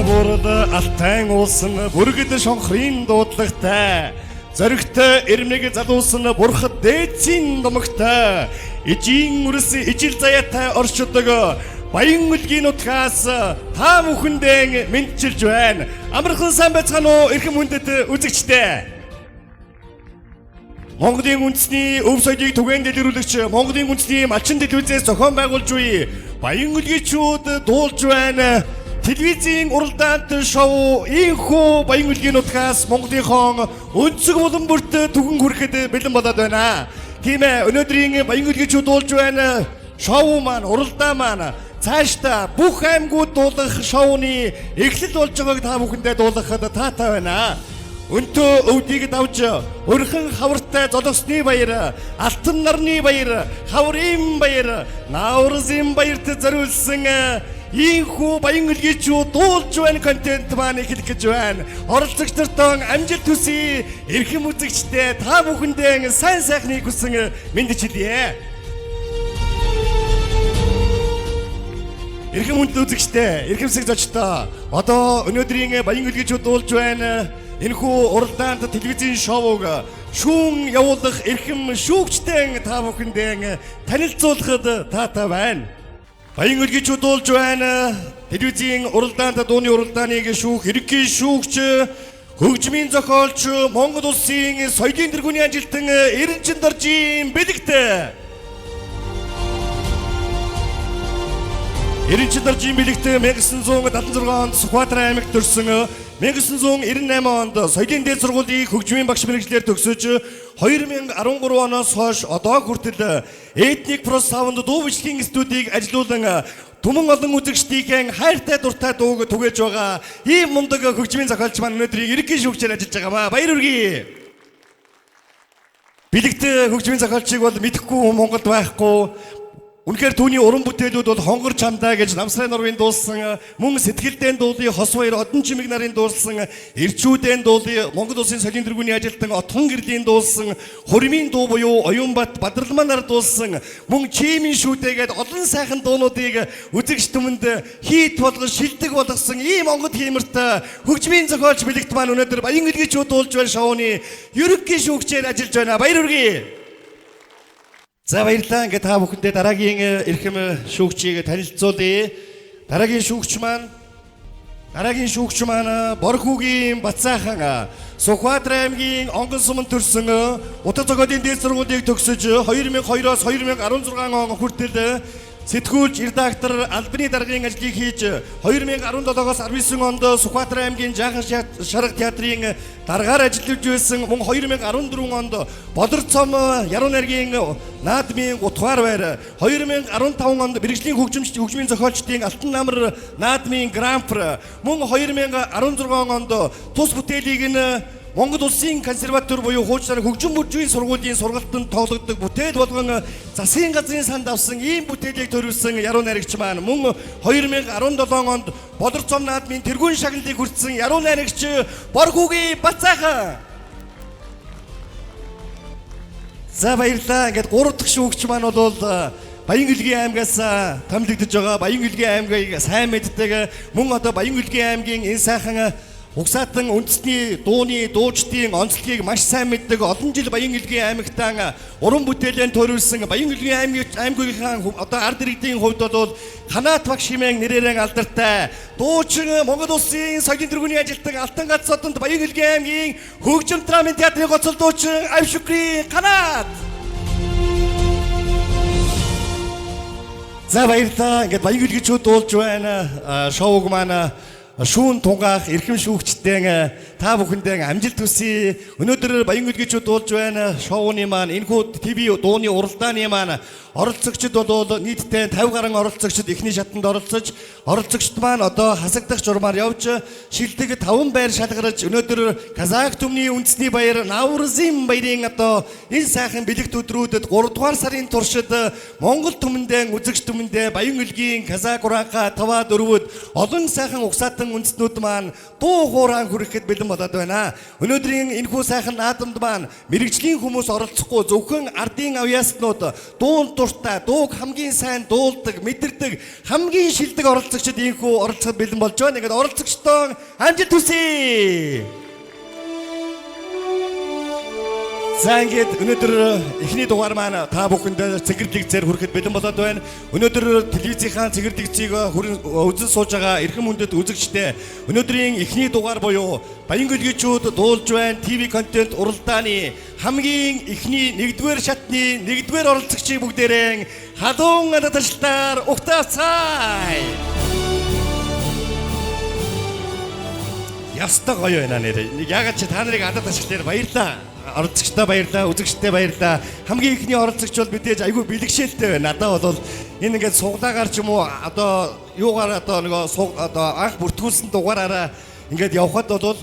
Бурда алтай уулсан бүргэд шонхрын дуудлагатай зоригтой эрмэг залуусан бурхад дээдсийн домогтой ижийн үрс ижил заяатай оршдог баян үлгийн утгаас та бүхэндээ мэдчилж байна. Амархан сайн байцгаана уу эрхэм хүндэт үзэгчдээ. Монголын үндэсний өв соёлыг түгээн дэлгэрүүлэгч Монголын үндэсний малчин телевизээс зохион байгуулж буй баян үлгийчүүд дуулж байна. Телевизийн уралдаант шоу инхүү баян үлгийн утгаас Монголынхон өнцөг болон бүрт түгэн хүрэхэд бэлэн болоод байна. Тийм ээ, өнөөдрийн баян үлгийчүүд дуулж байна. Шоу маань, уралдаан маань цаашдаа бүх аймагуд дуулах шоуны эхлэл болж байгааг та бүхэндээ дуулгахад таатай байна. Өнтөө өвдийг давж өрхөн хавартай золгосны баяр, алтан нарны баяр, хаврын баяр, наурзын баярт зориулсан инхүү баян үлгийчүүд дуулж байна контент маань эхлэх гэж байна. Оролцогч нартаа амжилт хүсье. Эрхэм үзэгчдээ та бүхэндээ сайн сайхныг хүсэн мэдчилье. Эрхэм үзэгчдээ, эрхэмсэг зочдоо. Одоо өнөөдрийн баян үлгийчүүд дуулж байна. Энэхүү уралдаанд телевизийн шоуг шүүн явуулах эрхэм шүүгчдэн та бүхэндээ танилцуулахад таатай байна. Баян үлгийчүүд дуулж байна. Телевизийн уралдаанд дууны уралдааныг шүүх ерөнхий шүүгч, хөгжмийн зохиолч, Монгол улсын соёлын тэргүүний ажилтан Эренчин Доржийн бэлэгт. Эренчин Доржийн бэлэгт 1976 онд Сүхбаатар аймагт төрсөн. 1998 онд соёлын дээд сургуулийн хөгжмийн багш мэргэжлээр төгсөж 2013 оноос хойш одоо хүртэл Ethnic Pro Sound дуу бичлэгийн студийг ажилуулан түмэн олон үзэгчдийн хайртай дуртай дууг түгээж байгаа ийм мундаг хөгжмийн зохиолч маань өнөөдрийн ерөнхий шүүгчээр ажиллаж байгаамаа. Баяр хүргэе. Бэлэгт хөгжмийн зохиолчийг бол мэдэхгүй Монголд байхгүй. Үнэхээр түүний уран бүтээлүүд бол хонгор чамдаа гэж Намсрын нургийн дуулсан, мөн сэтгэлдэн дуулын Хос баяр одон чимэг нарын дуулсан, эрчүүдэн дуулын Монгол улсын соёлын тэргүүний ажилтан Отхон гэрлийн дуулсан, Хурмын дуу буюу Оюнбат Бадралмаа нар дуулсан, мөн Чимийн шүүтэйгээд олон сайхан дуунуудыг үзэгч түмэнд хийт болгож шилдэг болгосон ийм онгод хиймэрт хөгжмийн зохиолч бэлэгт маань өнөөдөр баян үлгийчүүд дуулж байна шоуны ерөнхий шүүгчээр ажиллаж байна. Баяр хүргэе. За баярлалаа. Ингээд та бүхэндээ дараагийн эрхэм шүүгчийг танилцуулъя. Дараагийн шүүгч маань Борхүүгийн Бацаахан Сүхбаатар аймгийн Онгон суманд төрсэн. Утга зохиолын дээд сургуулийг төгсөж 2002-оос 2016 он хүртэл сэтгүүлч, редактор, албаны даргын ажлыг хийж 2017-оос 19 онд Сүхбаатар аймгийн Жаахан шарга театрын даргаар ажиллаж байсан. Мөн 2014 онд Бодорцом яруу найргийн наадмын утгаар байр, 2015 онд мэргэжлийн хөгжмийн зохиолчдын Алтан намар наадмын гран-при, мөн 2016 онд тус бүтээлийг нь Монгол улсын консерватор буюу хуучнаар хөгжим бүржийн сургуулийн сургалтанд тоглогддог бүтээл болгон засгийн газрын санд авсан ийм бүтээлийг төрүүлсэн яруу найрагч маань мөн 2017 онд Бодорцом наадмын тэргүүн шагналыг хүртсэн яруу найрагч Борхүүгийн Бацаахан. За баярлалаа. Ингээд 3 дахь шүүгч маань бол Баян үлгийн аймгаас томилогдож байгаа. Баян үлгийн аймгийг сайн мэддэг. Мөн одоо Баян үлгийн аймгийн энэ сайхан угсаатан үндэсний дууны дуучдын онцлогийг маш сайн мэддэг олон жил Баян үлгийн аймагтаа уран бүтээлээр төрүүлсэн Баян үлгийн аймгийнхаа одоо ард иргэдийн хувьд бол Ханаат багш хэмээн нэрээр алдартай дуучин Монгол улсын соёлын тэргүүний ажилтан Алтан гац содонд Баян үлгийн аймгийн хөгжим драмын театрын гоцол дуучин Авшүкри Ханаат. За баярлалаа. Ингээд Баян үлгийчүүд дуулж байна. Шоуг маань шүүн тунгаах эрхэм шүүгчдээ та бүхэндээ амжилт хүсье. Өнөөдөр Баян үлгийчүүд дуулж байна. Шоуны маань энэхүү ТV дууны уралдааны маань оролцогчид бол нийтдээ 50 гаруй оролцогчид эхний шатанд оролцогчд маань одоо хасагдах журмаар явж шилдэг 5 байр шалгарч өнөөдөр Казак түмний үндэсний баяр Наурзын баярын одоо энэ сайхан бэлэгт өдрүүдэд 3 дугаар сарын туршид Монгол түмэндээ үзэгч түмэндээ Баян үлгийн Казак ураанха 5-4-д олон сайхан угсаатан олон үндэстнүүд маань дуу хоорон хүрэхэд бэлэн болоод байна. Өнөөдрийн энэхүү сайхан наадамд маань мэрэгжлийн хүмүүс оролцохгүй зөвхөн ардын авьяаснууд дуун дуртай, дууг хамгийн сайн дуулдаг, мэдэрдэг, хамгийн шилдэг оролцогчид энэхүү оролцоход бэлэн болж байна. Ингээд оролцогчдоо амжилт хүсье. За ингээд өнөөдөр эхний дугаар маань та бүхэнд цэгэрлэгцээр хүрэхэд бэлэн болоод байна. Өнөөдөр телевизийнхаа цэгэрлэгцийг үзэн сууж байгаа эрхэм хүндэт үзэгчдээ өнөөдрийн эхний дугаар буюу Баян гөлгийчүүд дуулж байна ТV контент уралдааны хамгийн эхний 1-р шатны 1-р оролцогчийг бүгдээрээ халуун ташлаар угтаацгаая. Яста гоё байна нэр. Ягаад чи та нарыг адад ашиглаар баярлаа. Оролцогчтой баярлаа, үзэгчтэй баярлаа. Хамгийн ихний оролцогч бол мэдээж айгүй бэлгшээлтэй байна. Надад бол энэ ингээд суглаагаар ч юм уу одоо юугаар одоо нөгөө одоо анх бүртгүүлсэн дугаараараа ингээд явхад бол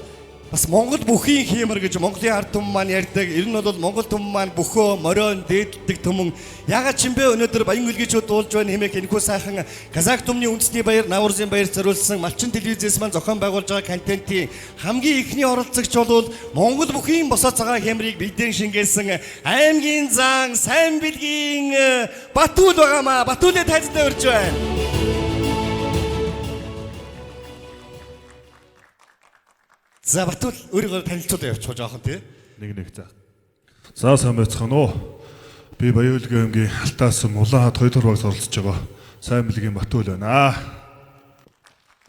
бас Монгол бүхийн хиймэр гэж Монголын ард түмэн маань ярьдаг. Ер нь бол Монгол түмэн маань бөхөө, морион, дээддэг түмэн. Ягаад ч юм бэ өнөөдөр Баян гөлгийчүүд дуулж байна хэмээх энэхүү сайхан Казак түмний үндэсний баяр, Наврузын баяр зориулсан Малчин телевизээс маань зохион байгуулж байгаа контентын хамгийн ихний оролцогч бол Монгол бүхийн босоо цагаан хямрыг бидэн шингээсэн аймгийн зан сайн билгийн Батүл байгаамаа. Батүлээ тайлбар өрж байна. За Батүл өөрийгөө танилцуулаад явуучих жоохон тий. Нэг за. За сайн байцгаана уу. Би Баян гөлгийн аймгийн Алтаас Улаанхад 2 дугаар багс оролцож байгаа. Сайн билгийн Батүл байна.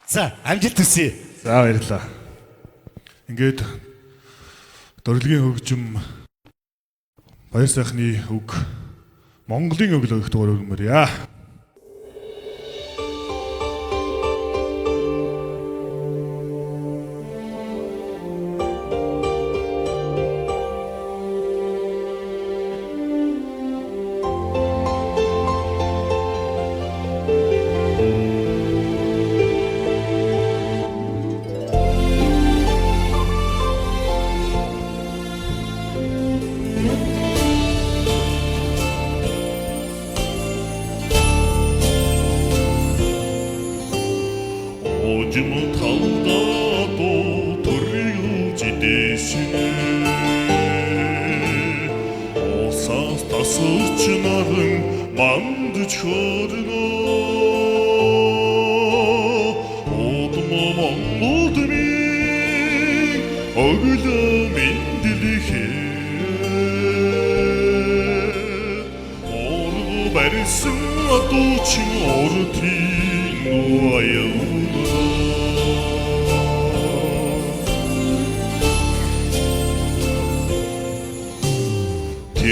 За амжилт хүсье. За баярлалаа. Ингээд дөрвөлгийн хөгжим баяр сайхны үг Монголын үг л өгөх дугаар өгмөрья.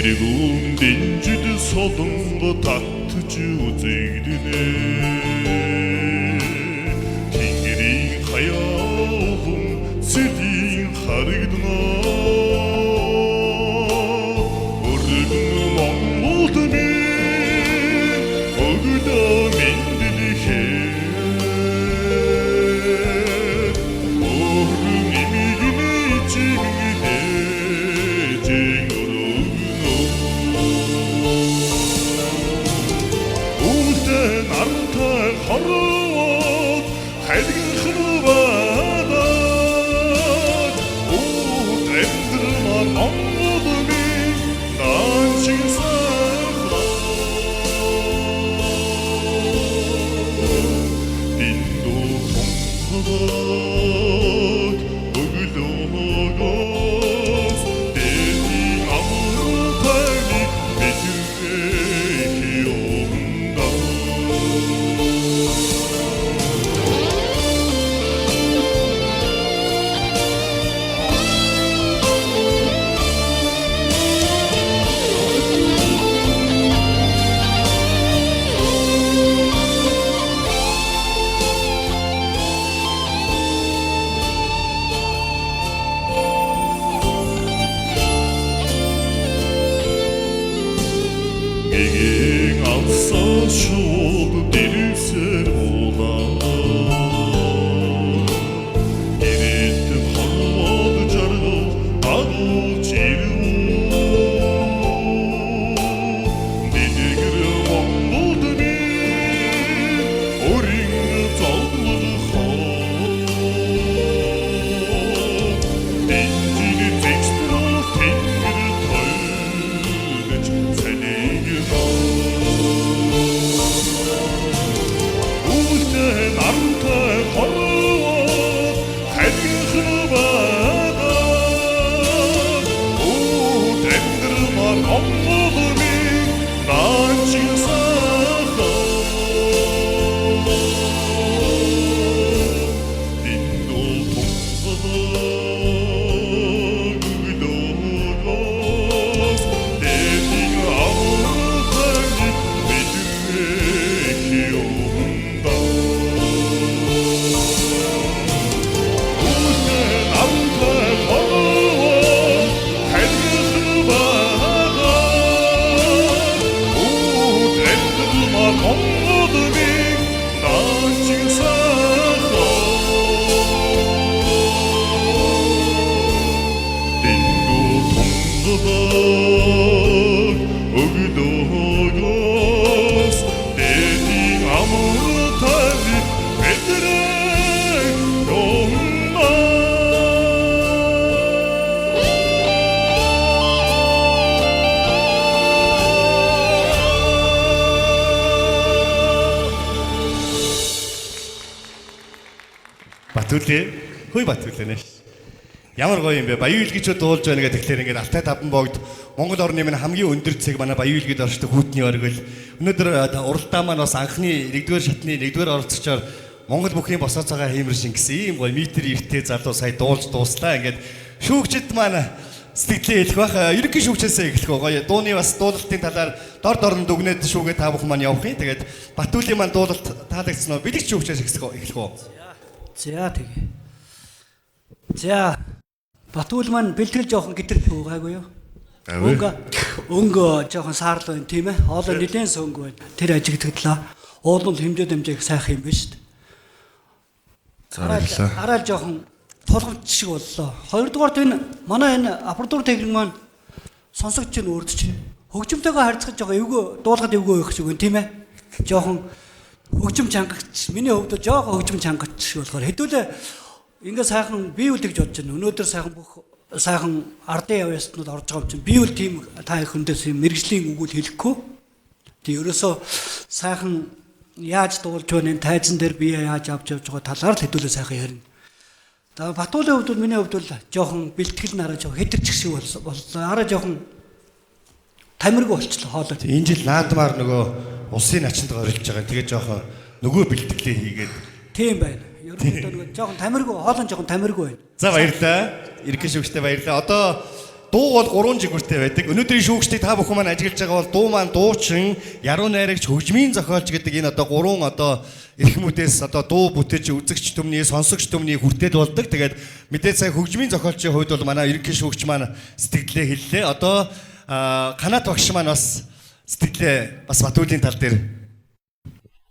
Тэргүүн дэнжид солонго татж үзэгдэнэ Тэнгэрийн хаяахан сэдийн харагдана Өргөн Монголд минь өглөө мэндэлэхээр Өргөн имигний чимэгдэж Хорвот хайдгын хөвадад Ут эвдрмар Монгол минь данчин сахрад Динду тонхогод өглөөгөөс Дэдийн амрутайны мэдрэхи өмдаа намтай хорвоод хадгалах байгаа. Үүд амьдрмаар онгодны наанчин сахаа. Диндул тунгадаг өгдөгөөс дэдийн амтайг мэдвэх юмдаа. Үүд намтай хорвоод хадгалах байгаа. Үүд амьдрмаар онгодны наанчин сахаа. Диндул тунгадаг өгдөгөөс дэдийн амтайг мэдвэх юмдаа. Батүлээ. Хөөе Батүлээ нэ. Ямар гоё юм бэ? Баян илгээчүүд дуулж байна гэдэг тэгэхээр ингээд Алтай таван богд Монгол орны минь хамгийн өндөр цэг манай баян илгээд оршдог хүүтний оргил. Өнөөдөр уралдаа маань бас анхны 1-р шатны 1-р оролцогчоор Монгол бүхний босоо цагаан хиймэршин гэсэн ийм гоё метр эрттэй залуу сая дуулж дууслаа. Ингээд шүүгчд маань сэтгэлээ хэлэх бах. Ерөнхий шүүгчээсээ эхлэх гоё. Дууны бас дуулалтын талаар дор дорн дүгнээд шүүгээ та бүхэн маань явах юм. Тэгээд Батүлийн маань дуулалт таалагдсан уу? Бэлэг шүүгчээс эхлэх үү? За тэгээ. За Батүл маань бэлтгэл жоохон гитэрт гайгүй юу? Өнгө жоохон саарлаа юм тийм ээ. Хоолой нэлээд сөнгө байна. Тэр ажигдагдлаа. Уулын хэмжээд хэмжээх сайхан юм биш үү? Араа жоохон тулгамч шиг боллоо. Хоёрдугаарт энэ манай энэ аппаратур техник маань сонсогч нь өөрдөж чинь хөгжимтэйгээ харьцаж байгаа эвгүй дуулахад эвгүй байх шиг байна тийм ээ. Жоохон хөгжим чангагч миний хувьд жоохон хөгжим чангагч шиг болохоор хэдүүлээ ингээ сайхан бие үлдэж бодож байна. Өнөөдөр сайхан ардын явъяснууд орж байгаа юм чинь би үл тийм та их хүндээс юм мэрэгжлийн үгүүл хэлэхгүй. Тэг ерөөсөө сайхан яаж дуулж байна, тайзан дээр бие яаж авч явж байгаа талаар л хэдүүлээ сайхан ярина. За Батүлийн хувьд миний хувьд бол жоохон бэлтгэл нараа жоохон хэтэрчих шиг боллоо. Араа жоохон тамиргүй болчихлоо хоолой. Энэ жил наадмаар нөгөө улсын начинд горилж байгаа. Тэгээ жоохон нөгөө бэлтгэлээ хийгээд тийм байна. Ерөнхийдөө нөгөө жоохон тамиргүй, хоолой жоохон тамиргүй байна. за баярлалаа. Ерөнхий шүүгчтэй баярлалаа. Одоо дуу бол 3 жигүүртэй байдаг. Өнөөдрийн шүүгчдийг та бүхэн маань ажиглаж байгаа бол дуу маань дуучин, яруу найрагч, хөгжмийн зохиолч гэдэг энэ одоо 3 одоо эрх мэдээс одоо дуу бүтээж үзэгч түмний, сонсогч түмний хүртэл болдог. Тэгээд мэдээж сая хөгжмийн зохиолчийн хувьд бол манай ерөнхий шүүгч маань сэтгэлдээ хэллээ. Одоо Канат багш маань бас сэтгэлээ бас Батүлийн тал дээр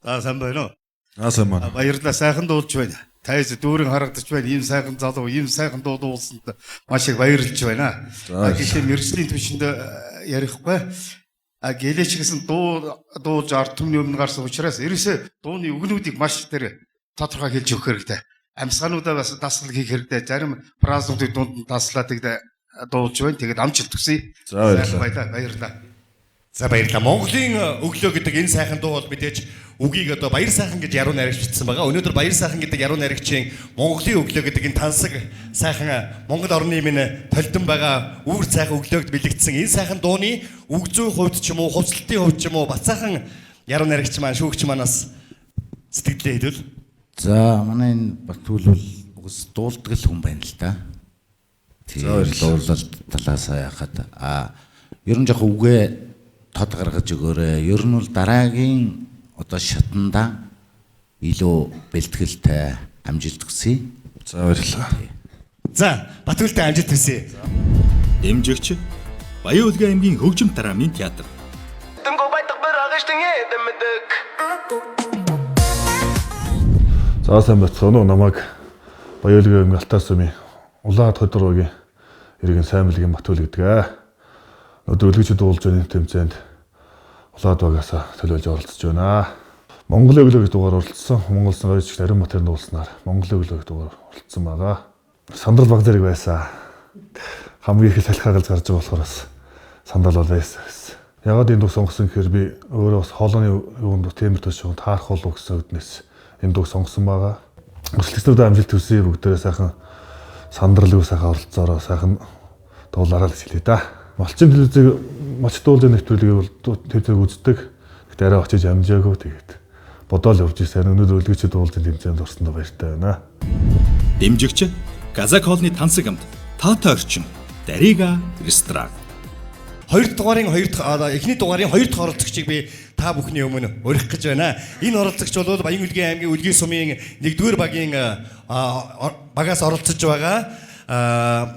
Сайн байна уу? Сайн байна. Баярлалаа, сайхан дуулж байна. Тайз дүүрэн харагдаж байна. Ийм сайхан залуу, ийм сайхан дуу дуулсанд маш их баярлж байна. Гэхдээ мэрэгжлийн түвшинд ярихгүй. Гэлээч гэсэн дуулж ард түмний өмнө гарсан учраас ерөөсөө дууны үгнүүдийг маш тэр тодорхой хэлж өгөх хэрэгтэй. Амьсгаануудаа бас даслал хийх хэрэгтэй. Зарим фразуудыг дунд даслаад дуулж байна. Тэгээд амжилт хүсье. За баярлалаа. Баярлалаа. За баярлалаа. Монголын өглөө гэдэг энэ сайхан дуу бол мэдээж үгийг одоо баяр сайхан гэж яруу найрагч бичсэн байгаа. Өнөөдөр баяр сайхан гэдэг яруу найрагчийн Монголын өглөө гэдэг энэ тансаг сайхан Монгол орны минь толдон байгаа үүр сайхан өглөөд бэлэгдсэн энэ сайхан дууны үг зүйн хувьд ч юм уу, хувцлалтын хувьд ч юм уу бацаахан яруу найрагч маань, шүүгч манаас сэтгэлээ хэлвэл. За манай энэ Батүл бол угс дуулдаг л хүн байна л да. Тэр дуулалт талаас яхад ер нь жоохон үгээ тод гаргаж өгөөрэй. Ер нь бол дараагийн одоо шатанда илүү бэлтгэлтэй амжилт хүсье. За баярлалаа. За Батүлтэй амжилт хүсье. Дэмжигч Баян-Улгийн аймгийн хөгжим тараамын театр. За сайн бацгаана уу, намайг Баян-Улгийн аймгийн Алтай сумын Улаан Хөдрөөгийн иргэн сайн мэлгийн Батүл гэдэг. Өнөөдөр үлгэж дуулж байгаа тэмцээнд Улаан багаас төлөөлж оролцож байна. Монголын өглөө гэдэг дугаар оролцсон. Монгол сангаж Нарийн Батэрны дуулснаар Монголын өглөө гэдэг дугаар оролцсон байгаа. Сандрал баг зэрэг байсан. Хамгийн их салхиагалж гарч байгаа болохоор бас сандал бол байсан. Ягаад энэ дуу сонгосон гэхээр би өөрөө бас хоолойны юунд темир төш таарах болов гэсэн үднэс энэ дууг сонгосон байгаа. Өсөлтөд амжилт хүсье бүгдээрээ сайхан сандралгүй сайхан оролцоороо сайхан дуулаараа л хэлээ да. Малчин телевизийг малч дуулын нэвтрүүлгийг бол тэр үздэг. Гэтэ арай очиж амжаагүй тэгээд бодоол явж ирсэн. Өнөөдөр үлгэрчд дуулын тэмцээнд орсондоо баяртай байна. Дэмжигч Казак хоолны тансаг амт Тата орчин Дарига ресторан. Эхний дугаарын 2 дахь оролцогчийг би та бүхний өмнө урих гэж байна. Энэ оролцогч бол Баян Үлгийн аймгийн Үлгийн сумын 1-р багийн багаас оролцож байгаа.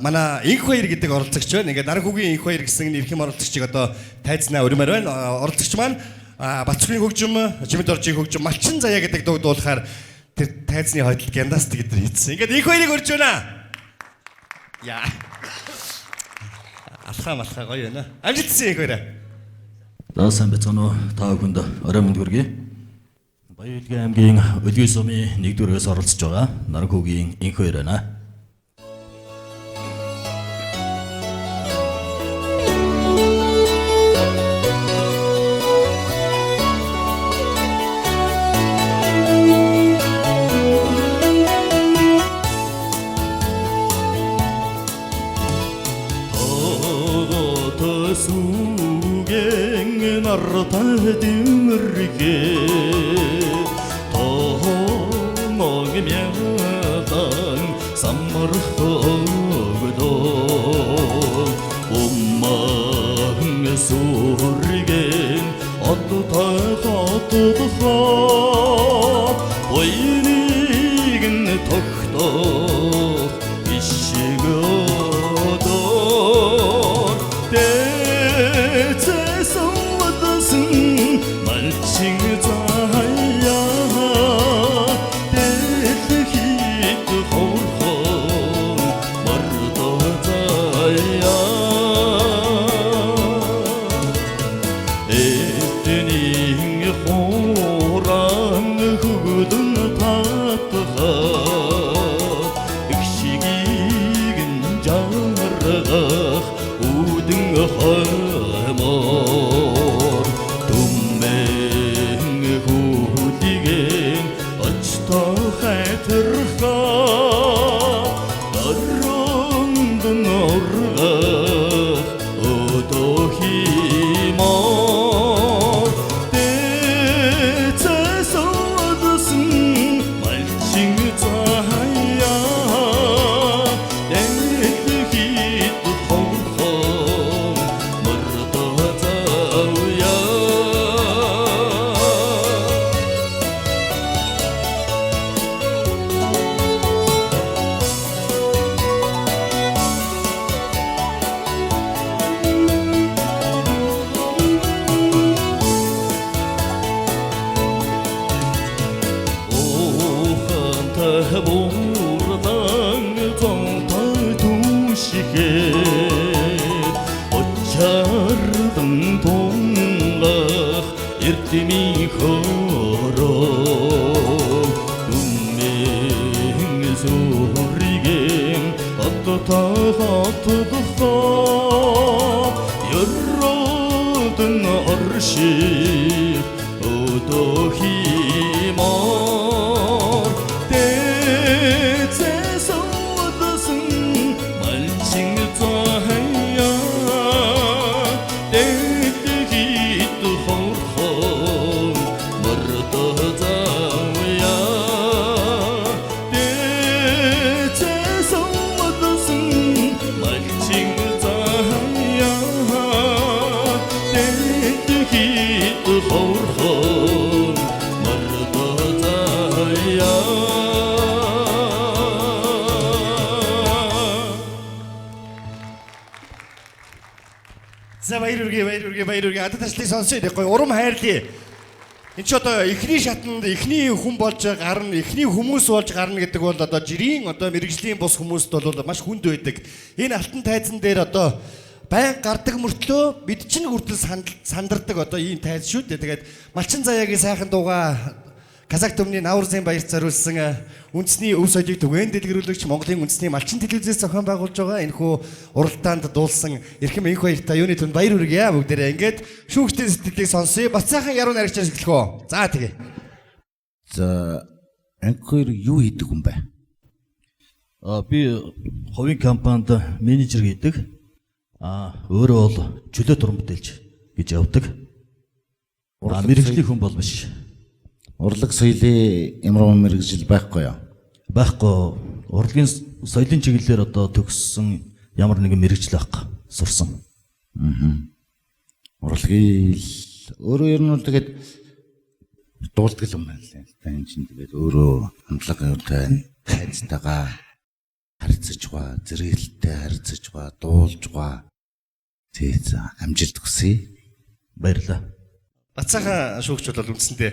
Манай Инх баяр гэдэг оролцогч байна. Ингээд Наранхүүгийн Инх баяр гэсэн нэрхэм оролцогчийг одоо тайзнаа өрмөр байна. Оролцогч маань Бацрын хөгжим, Жимэд оржийн хөгжим, Малчин заяа гэдэг дуу дуулахаар тэр тайзны хойдол гяндаст гэдэг хийсэн. Ингээд Инх баярыг өрж байна. Яа. Алхаа гоё байна. Амжилтсан Инх баяраа. За сайн байцгаана уу? Та бүхэнд орой мэнд хүргэе. Баян Үлгийн аймгийн Үлгийн сумын 1-р-ээс оролцож байгаа Наранхүүгийн Инх баяр байна. За баяр үргээ адад ташлыг сонсоод гоё урам хайрлаа. Энд ч одоо эхний шатанд эхний хүн болж гарна, эхний хүмүүс болж гарна гэдэг бол одоо жирийн одоо мэрэгжлийн бус хүмүүст бол маш хүнд байдаг. Энэ алтан тайзан дээр одоо байн гардаг мөртлөө бид чинь хүртэл сандардаг одоо ийм тайз шүү дээ. Тэгээд Малчин заяагийн сайхан дуугаа Казак төмний Наврзын баярт зориулсан үндэсний өв соёлыг түгээн дэлгэрүүлэгч Монголын үндэсний Малчин телевизээс зохион байгуулж байгаа энэхүү уралдаанд дуулсан эрхэм Инх баяртай юуны түнд баяр хүргэе бүгдээрээ. Ингээд шүүгчдийн сэтгэлийг сонсъё. Бат сайхан яруу найрагчаас эхлэх үү. За тэгээ. За Анхоор юу хийдэг хүн бэ? Би хувийн компанид менежер гэдэг. Өөрөө бол чөлөө туран бүтээлч гэж явдаг. Мэргэжлийн хүн бол биш. Урлаг соёлын ямар мэргэжил байхгүй юу? Байхгүй. Урлагийн соёлын чиглэлээр одоо төгссөн ямар нэгэн мэргэжил байхгүй. Сурсан. Урлагийн өөрөө ер нь бол тэгээд дуулдаг юм байна лээ. Тань чинь тэгээд өөрөө хандлага юутай хайцтайгаа харьцаж байгаа, зэрэгэлтэй харьцаж байгаа, дуулж байгаа. Тэгээд амжилт хүсье. Баярлалаа. Бацаахан шүүгч бол үндсэндээ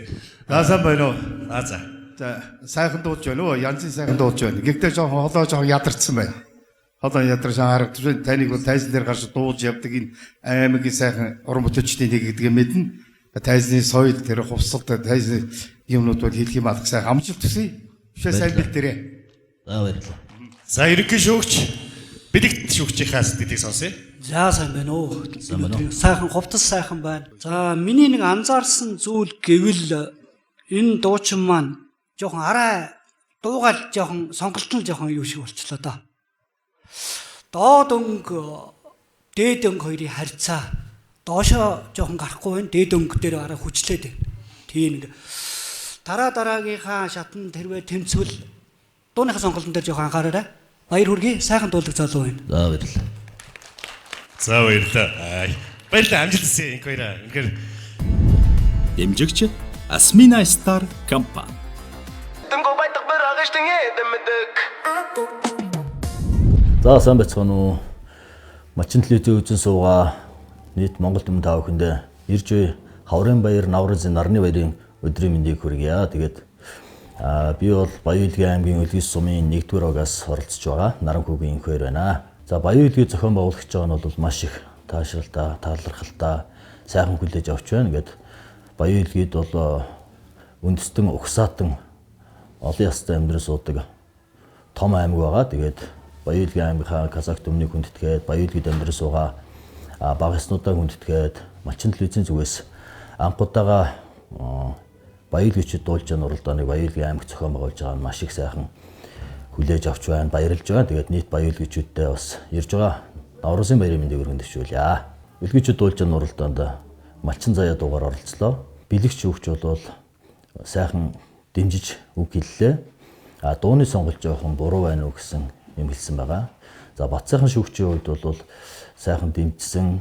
Сайн байна уу? за. За сайхан дуулж байна уу? Янзын сайхан дуулж байна. Гэхдээ жоохон холоо жоохон ядарсан байна. Холоо ядарч харагдаж байна. Таныг бол тайзан дээр гарч дуулж явдаг энэ аймгийн сайхан уран бүтээлчдийн нэг гэдгийг мэднэ. Тайзны соёл тэр хувцалт тайзны юмнууд бол хэлэх юм алах сайхан амжилт хүсье. Бишээ сайн бэлдээрээ. За баярлалаа. За ерөнхий шүүгч Бэлэгт шүүгчийнхаас гэдгийг сонсъё. За сайн байна уу. Сайхан говтос сайхан байна. За миний нэг анзаарсан зүйл гэвэл энэ дуучин маань жоохон арай дуугаал жоохон сонголтол жоохон юу шиг болчлоо да. Доод өнгө дээд өнгө хоёрын харьцаа доошоо жоохон гарахгүй байна. Дээд өнгө дээр арай хүчлээд байна. Тийм нэг дараагийнхаа шатнд тэрвээ тэмцвэл дууныхаа сонголтын дээр жоохон анхаараарай. Баяр хүргэе. Сайхан дуулдаг залуу байна. За баярлалаа. За баярлалаа. Баярлалаа амжилт хүсье энэ хоёраа. Үнэхээр Дэмжигч Asmina Star компани. За сайн байцгаана уу. Мачин телевизэн үзэн суугаа нийт Монгол түмэн таа бүхэндээ ирж буй Хаврын баяр Наврын нарны баярын өдрийн мэндийг хүргье. Тэгээд би бол Баян-Илгийн аймгийн Өлгис сумын 1-р огоос оролцож байгаа. Наранхүүгийн инхээр байна. За Баян-Илгийн зохион байгуулагч байгаа нь бол маш их таашралтай, талархалтай сайхан хүлээж авч байна. Ингээд Баян-Илгийд бол үндэстэн угсаатан олон ястай амьдрал суудаг том аймаг байгаа. Тэгээд Баян-Илгийн аймгийнхаа Казак төмнийг хүндэтгээд Баян-Илгийд амьдрал суугаа бага яснуудаа хүндэтгээд Малчин телевизийн зүгээс анхудаага Баян-Илгийчүүд дуулж байгаа уралдааныг Баян-Илгийн аймаг зохион байгуулж байгаа нь маш их сайхан хүлээж авч байна, баярлж байна. Тэгээд нийт Баян-Илгийчүүдтэй бас ирж байгаа Наврын баярын мэндийг өргөндөжүүлье. Илгийчүүд дуулж байгаа уралдаанд Малчин заяа дуугаар оролцлоо. Бэлэгч шүүгч бол сайхан дэмжиж үг хэллээ. Дууны сонголт жоохон буруу байна уу гэсэн юм хэлсэн байгаа. За Батцайхан шүүгчийн хувьд бол сайхан дэмжсэн,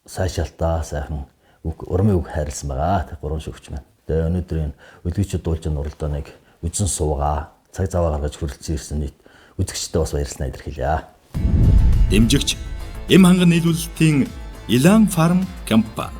сайшаалтаа сайхан үг урмын үг хайрлсан байгаа. Гурван шүүгч маань. Тэгээ өнөөдрийн Илгийчүүд дуулж байгаа уралдааныг үзэн суугаа, цаг зав гаргаж хүрэлцэн ирсэн нийт үзэгчдэд бас баярлалаа илэрхийлье. Дэмжигч Эм ханган нийлүүлэлтийн Илан фарм компани.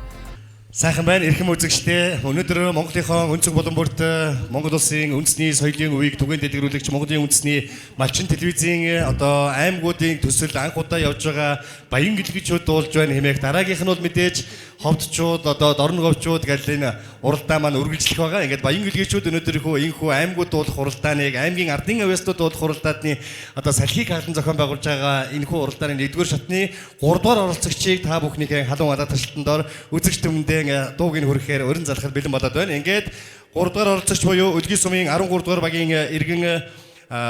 сайхан байна. Эрхэм үзэгчдээ өнөөдөр Монголынхон өнцөг болон бүрт Монгол улсын үндэсний соёлын үеийг түгээн дэлгэрүүлэгч Монголын үндэсний Малчин телевизийн одоо аймагуудын төсөл анх удаа явж байгаа Баян гэлгичүүд дуулж байна хэмээх. Дараагийнх нь бол мэдээж ховдчууд одоо дорн говчууд гэл энэ уралдаан маань үргэлжлэх байгаа. Ингээд Баян гэлгичүүд өнөөдөр энэхүү аймагуд дуулах уралдааныг аймгийн ардын авьяастууд дуулах уралдааны одоо салхийг хаалан зохион байгуулж байгаа энэхүү уралдааны 1-р шатны 3-р оролцогчийг та бүхнийхээ халуун адаа талтандор үзэгч түмэндээ дууг нь хүрэхээр өрн залхал бэлэн болоод байна. Ингээд 3-р оролцогч буюу Өлгис сумын 13-р багийн иргэн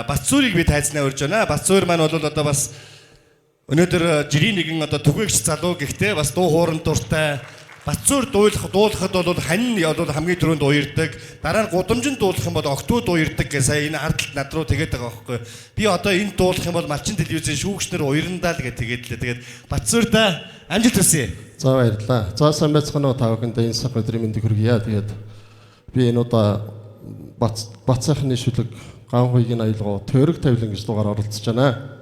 Бацуурыг би тайзнаа урьж байна. Бацуур маань бол одоо бас өнөөдөр жирийн нэгэн одоо түгээгч залуу гэхдээ бас дуу хоорон дуртай. Бацуур дуулахад бол хань бол хамгийн түрүүнд уярдаг. Дараа нь гудамжинд дуулах юм бол октод уярдаг гэж сая энэ ардталт над руу тэгээд байгаа байхгүй. Би одоо энэ дуулах юм бол Малчин телевизийн шүүгчнэр уярандаа л гэж тэгээд л тэгээд Бацуурда амжилт хүсье. За баярлалаа. За сайн байцгаана уу та бүхэндээ энэ сар өдрийн мэндийг хүргье. Тэгээд би энэ удаа Бацайхны шүлэг Ганхуйгийн аялгау Төрөг тавилан гэж дугаар оролцож байна.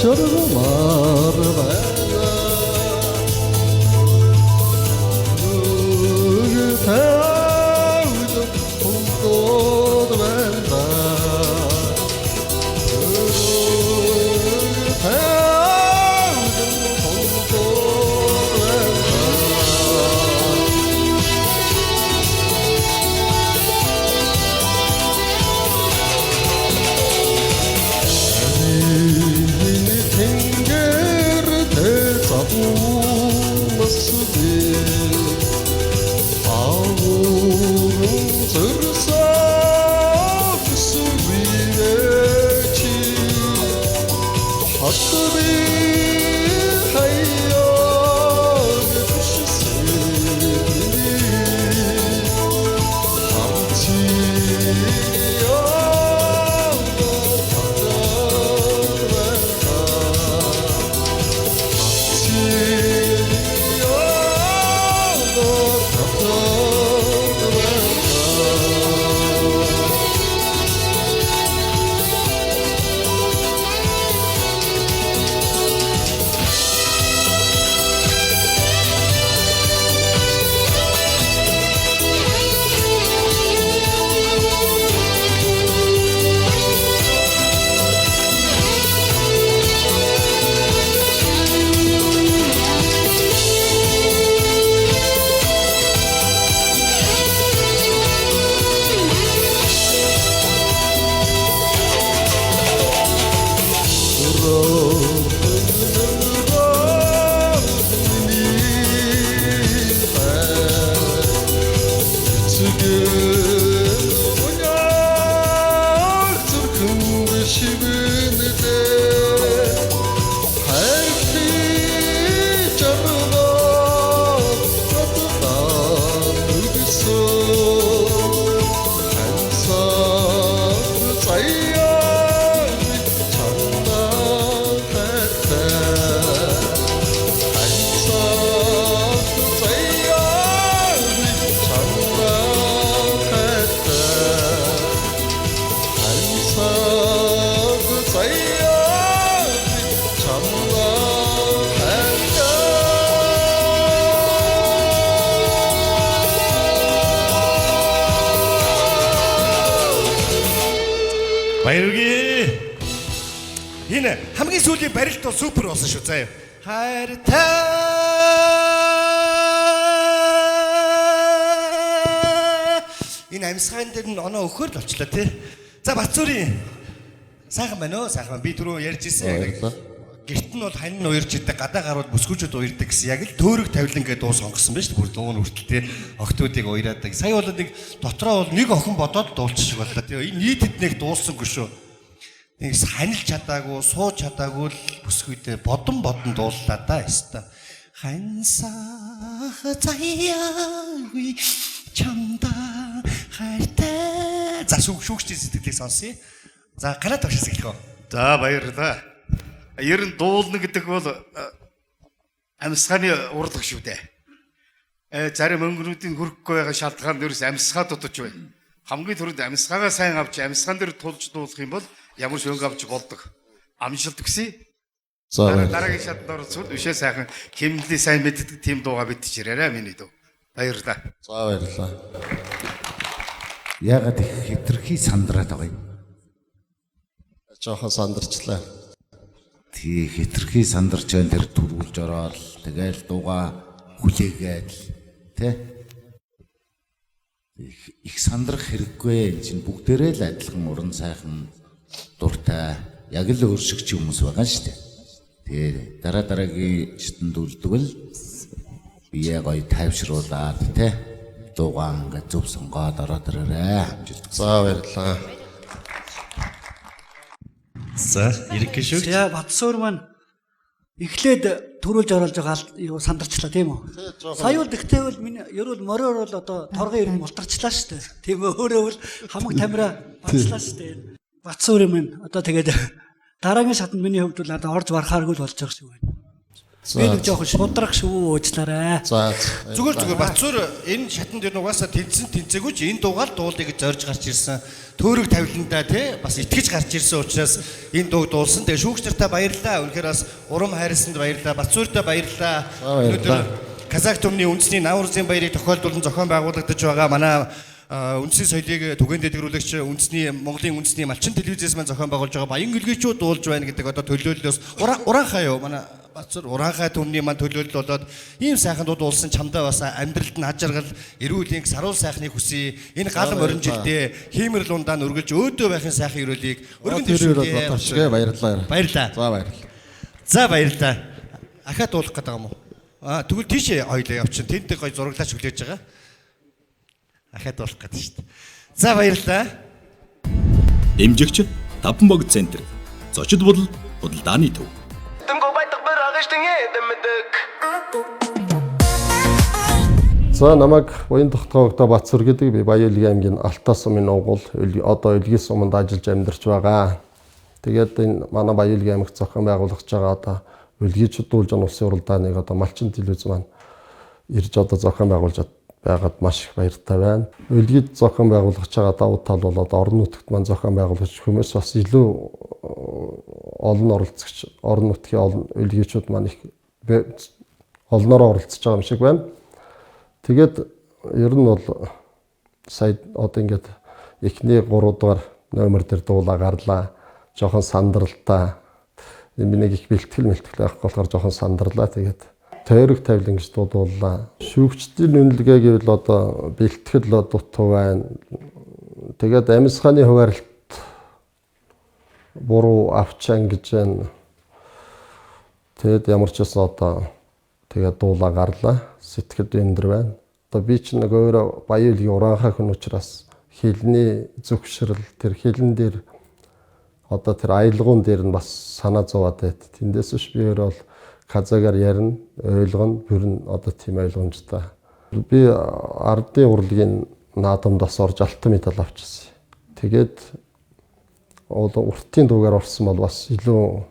жаргамаар байна. Тауд томдод байна. Тауд томдод байна. Тэнгэрдээ завмасгүй аавын зурсаа сүвэчи хатби хаяа гэшсэни хамчи Баяргий. Энэ хамгийн сүүлийн барилт бол супер болсон шүү заяа. Хайртай. Энэ амьсгаан дээр нь оноо өхөр л болчлаа тий. За Бацуурийн сайхан байна уу? Сайхан. Би түрүү ярьж ирсэн. Гэрт нь бол хань нь уярж идэг, гадаа гарууд бүсгүүчүүд уярдаг гэсэн яг л төөрөг тавилан гэдэг дуу сонгосон байж бүр дуу нь хүртэл тий. Охтуудыг уяраадаг. Сая бол нэг дотроо бол нэг охин бодоод дуулчих шиг боллоо тий. Энэ нийт эднэг дууссангүй шүү. Нэг ханилж чадаагүй, сууж чадаагүй л бүсгүйдээ бодон дууллаа да яста. Хансах заяагүй чамда хайртай. За шүүгчдийн сэтгэлийг сонсъё. За ганаад багшаас эхлэх үү. За баярлалаа. Ер нь дуулна гэдэг бол амьсгааны урлаг шүү дээ. Зарим өнгөнүүдийн хөрөхгүй байгаа шалтгаан дээрс амьсгаа дутаж байна. Хамгийн түрүүнд амьсгаагаа сайн авч амьсгаан дээр тулж дуулах юм бол ямар ч өнгө авч болдог. Амжилт хүсье. За дараагийн шатнаар зүйл бишээ сайхан хэмнэлээ сайн мэддэг тийм дууга битчихээрэй миний дүү. Баярлалаа. За баярлалаа. Яагаад их хитрхи сандраад байгаа юм? Жохон сандарчлаа. Тий хитрхи сандарч байна тэр төрүүлж ороод тэгэл дууга хүлээгээд тэ их сандрах хэрэггүй. Энд чинь бүгдээрээ л адилхан уран сайхан дуртай яг л өөршигч хүмүүс байгаа шүү дээ. Тэгээ дараагийн шатнд үлдвэл бие гоё тайвшруулад тэ дуугаа ингээд зөв сонгоод ороод ирээрээ. За баярлалаа. За ирэх шүү. За Батсуур маань эхлээд төрүүлж оруулж байгаа юу сандарчлаа тийм үү? Сая бол тэгтээ бол миний ерөөл мориор бол одоо торгон ирэн мултарчлаа шүү дээ. Тийм ээ өөрөө бол хамаг тамира батлаа шүү дээ. Батсуур маань одоо тэгээд дараагийн шатнд миний хувьд бол одоо орж барахааргүй л болж байгаа шүү байна. Би нэг жоохон шудрах шүү уучлаарай. За Зүгээр Батцуур энэ шатанд ер нь угаасаа тэнцээгүй ч энэ дуугаар дуулыг зорж гарч ирсэн. Төөрөг тавиландаа тий бас итгэж гарч ирсэн учраас энэ дууг дуулсан. Тэгээ шүүгчнартаа баярлалаа. Үнэхээр бас урам хайрлсанд баярлалаа. Батцууртаа баярлалаа. Өнөөдөр Казак түмний үндэсний Наврузын баярыг тохиолдуулан зохион байгуулагдаж байгаа манай үндэсний соёлыг түгээн дэвтрүүлэгч Монголын үндэсний малчин телевизээс маань зохион байгуулж байгаа баян гөлгийчүүд дуулж байна гэдэг одоо төлөөллөөс ураанхаа юу манай Батцуур ураанхай түмний маань төлөөлөл болоод ийм сайхан дууд уулсан чамдаа бас амьдралд нь хажиргал эрүүл энх саруул сайхныг хүсье. Энэ галан орон жилдээ хиймэр лундаа нүргэлж өөдөө байхын сайхан өрөөлийг өргөн дэвшүүлээ. баярлалаа. Баярлалаа. За баярлалаа. За баярлалаа. Ахаад уулах гэдэг юм уу? Тэгвэл тийшээ хоёлоо явчихын. Тэнд гой зураглаач хүлээж байгаа. Ахаад уулах гэдэг шүү дээ. За баярлалаа. Дэмжигч Тавбанбог центр. Зочид бол худалдааны төв. За намайг Буян тогтоогдоо Батцуур гэдэг би Баян-Улгийн аймгийн Алтай сумын угуул одоо Улгийн суманд ажиллаж амьдарч байгаа. Тэгээд энэ манай Баян-Улгийн аймагт зохион байгуулагдж байгаа одоо Улгийчүүд дуулж байгаа улсын уралдааныг одоо малчин телевиз маань ирж одоо зохион байгуулж байгаад маш их баяртай байна. Улгийд зохион байгуулагдж байгаа давуу тал бол одоо орон нутагт маань зохион байгуулагч хүмүүс бас илүү олон оролцогч орон нутгийн олон улгийчүүд маань их олноороо оролцож байгаа юм шиг байна. Тэгээд ер нь бол сая одоо ингээд эхний 3 дугаар номер дээр дуулаа гарлаа. Жохон сандралтай. Энэ нэг их бэлтгэл байхгүй болохоор жохон сандарлаа. Тэгээд тойрог тавилан гэж дуулаа. Шүүгчдийн үнэлгээ гэвэл одоо бэлтгэл дутуу байна. Тэгээд амьсгааны хуваарлт буруу авчаан гэж байна. Тэгэд ямар ч байсан одоо тэгээд дуулаа гарлаа. Сэтгэл өндөр байна. Одоо би ч нэг өөрөө Баян-Улгийн ураанхай хүн учраас хэлний зөвшөөрөл тэр хэлэн дээр одоо тэр аялгуун дээр нь бас санаа зовоод байт. Тэндээс биш би өөрөө бол казагаар ярина, ойлгоно, бүрэн одоо тийм ойлгомжтой. Би ардын урлагийн наадамд бас орж алтан медаль авчихсан. Тэгээд уртын дуугаар орсон бол бас илүү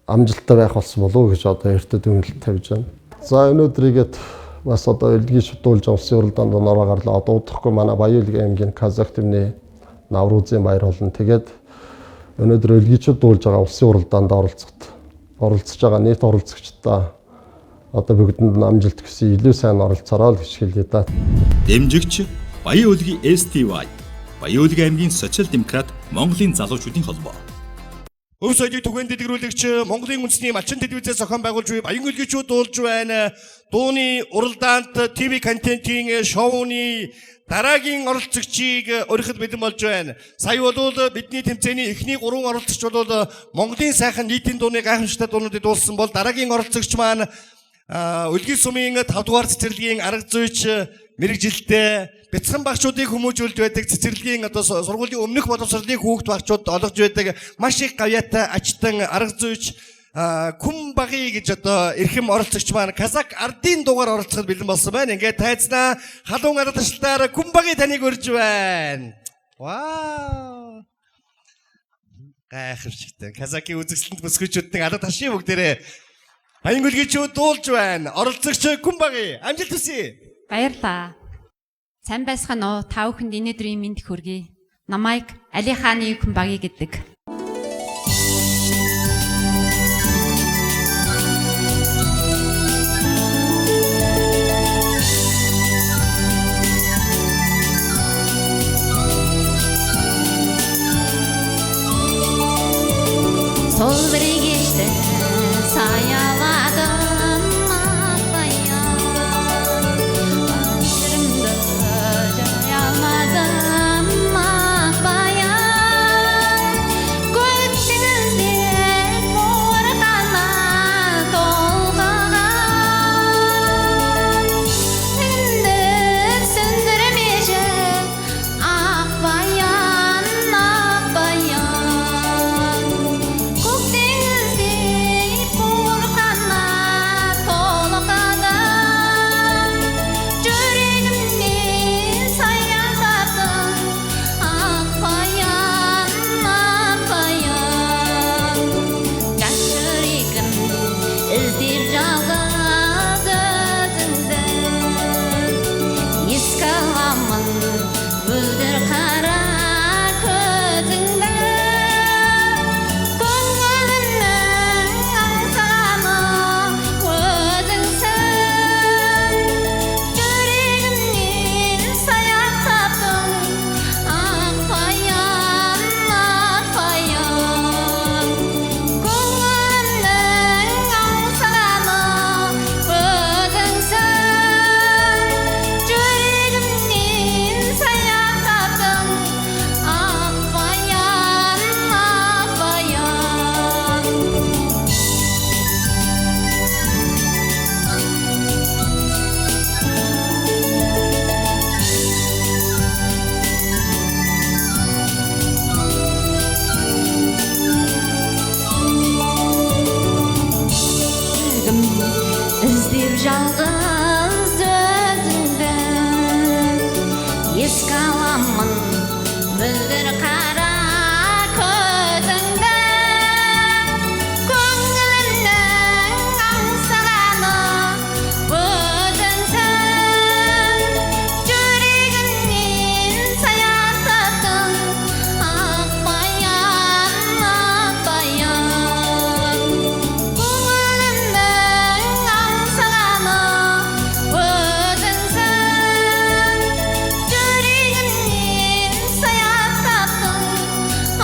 амжилттай байх болсон болов уу гэж одоо эртэд үнэлэлт тавьж байна. За өнөөдрийгэд бас одоо Улгийн шүтүүлж улсын уралдаанд ороо гарлаа. Одоо удахгүй манай Баян-Улгийн аймгийн Казак түмний Наврузын баяр болно. Тэгээд өнөөдөр Улгийчүүд дуулж байгаа улсын уралдаанд оролцож байгаа нийт оролцогчдоо одоо бүгдэнд нь амжилт хүсье. Илүү сайн оролцоорой гэж хэлье да. Дэмжигч Баян-Улгийн STY. Баян-Улгийн аймгийн социал-демократ Монголын залуучуудын холбоо. Өв соёлыг түгээн дэвтрүүлэгч Монголын үндэсний малчин телевизээс зохион байгуулж буй баян гөлгийчүүд дуулж байна. Дууны уралдаанд ТV контентын шоуны дараагийн оролцогчийг өргөхөд бэлэн болж байна. Сая бол бидний тэмцээний эхний 3 оролцогч бол Монголын сайхан нийтийн дууны гайхамшигтай дуунуудыг дуулсан бол дараагийн оролцогч маань Улгийн сумын 5 дугаар цэцэрлэгийн арга зүйч мэрэгжилтэй бяцхан багчуудыг хүмүүжүүлж байдаг цэцэрлэгийн одоо сургуулийн өмнөх боловсролын хүүхд багчууд олгож байдаг маш их гавьяатай ачтан арга зүйч Күм баги гэж одоо эрхэм оролцогч маань Казак ардын дуугаар оролцоход бэлэн болсон байна. Ингээд тайзнаа халуун арга ташлаар Күм баги таныг урьж байна. Вау! Гайхамшигтай. Казакийн үзэсгэлэнт бүсгүйчүүдийн арга ташийн бүгдээрээ баян гөлгийчүүд дуулж байна. Оролцогч Күм баги амжилт хүсье. Баярлаа. Сайн байсгана уу? Та бүхэнд өнөөдрийн мэнд хүргэе. Намайг Али хааны Күм баги гэдэг. Сол бэрэгиштэй саяладан мапаян Асрымда жаялмадан мапаян Көтсіңізде қорғана толғаған Үндік сөндірмеші ақбаян ақбаян Көктеңіздей қорғана эздэр жалгыз өзіңді еске аламын мөлдір қара көзіңді көңілімнің аңсағаны өзіңсің жүрегімнен саяқтаттың ақбаян ақбаян көңілімнің аңсағаны өзіңсің жүрегімнен саяқтаттың ақбаян ақбаян іздеп жалғыз өзіңді еске аламын мөлдір қара көзіңді көңілімнің аңсағаны өзіңсің жүрегімнен саяқтаттың ақбаян ақбаян көңілімнің аңсағаны өзіңсің жүрегімнен саяқтаттың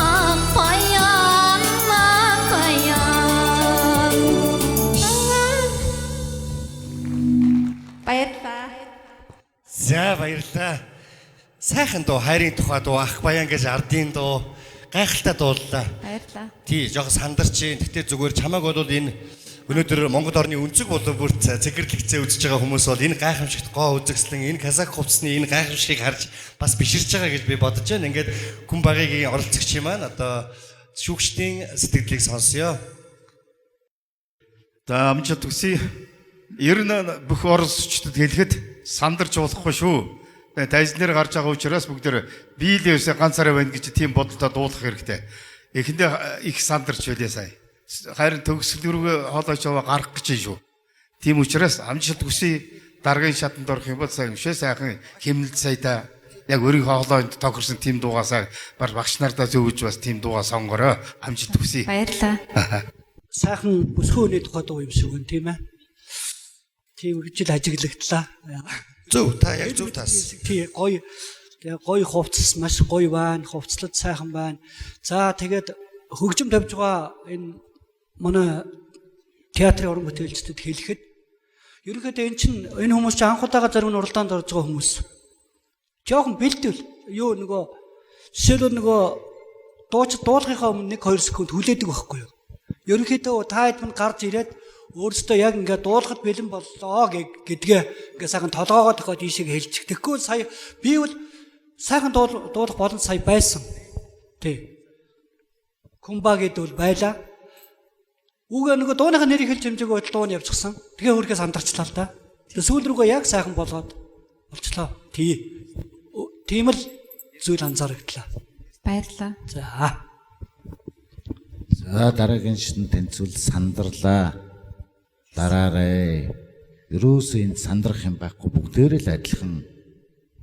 ақбаян ақбаян баярлалаа. За баярлалаа. Сайхан дуу хайрын тухай дуу ах баян гэж ардын дуу гайхалтай дууллаа. Баярлалаа. Тий жоохон сандарч जैन. Гэтэ зүгээр чамайг бол энэ өнөөдөр Монгол орны өнцөг болон бүрт цэгэрлэгцээ үзэж байгаа хүмүүс бол энэ гайхамшигт гоо үзэгслэн энэ казак хувцсны энэ гайхамшигыг харж бас биширж байгаа гэж би бодож байна. Ингээд хүн багийн оролцогчийн маань одоо шүүгчдийн сэтгэлийг сонсъё. За амжилт хүсье. Ер нь бүх оролцогчдод хэлэхэд сандарч болохгүй шүү. Дайзнэр гарч байгаа учраас бүгдээр биелээсээ ганцаараа байна гэж тийм бодолтой дуулах хэрэгтэй. Эхэндээ их сандарч байлаа сая. Харин төгсгөл рүүгээ хоолойч яваа гарах гэж шүү. Тийм учраас амжилт хүсье. Даргын шатанд орох юм бол сайн өшөө сайхан хэмнэлт саяда яг өөрийн хоолойнд тохирсон тийм дуугасаа багш нартаа зөвөж бас тийм дуугаа сонгороо амжилт хүсье. Баярлалаа. Сайхан өсгөө өнөө тухай дуу юм шиг байна тийм ээ. Тийм үржил ажиглагдлаа. Зөв та яг зөв тас. Тий гоё хувцас маш гоё байна. Хувцлал сайхан байна. За тэгээд хөгжим тавьж байгаа энэ манай театрын уран бүтээлчдэд хэлэхэд ерөнхийдөө энэ хүмүүс чинь анх удаага зарим нь уралдаанд орж байгаа хүмүүс. Жохон бэлтгэл юу нөгөө жишээлбэл нөгөө дуулахынхаа өмнө 1-2 секунд хүлээдэг байхгүй юу? Ерөнхийдөө та хэд мань гарч ирээд өөрөөсөө яг ингээд дуулахад бэлэн боллоо гэдгээ ингээд сайхан толгоогоо тохиод ийшээ хэлчих. Тэгэхгүй сая би бол сайхан дуулах болон сая байсан. Тий. Кумба гэдэг бол байла. Үгүй нөгөө дууныхаа нэрийг хэлж хэмжээгөө дуу нь явчихсан. Тэгээ хөрхөө сандарчлаа л да. Тэгээ сүүл рүүгээ яг сайхан болоод болчлоо. Тий. Тийм л зүйл анзаарагдлаа. Баярлалаа. За дараагийн шин тэнцвэл сандарлаа. Дараарай. Ерөөсөө энд сандрах юм байхгүй бүгдээрээ л адилхан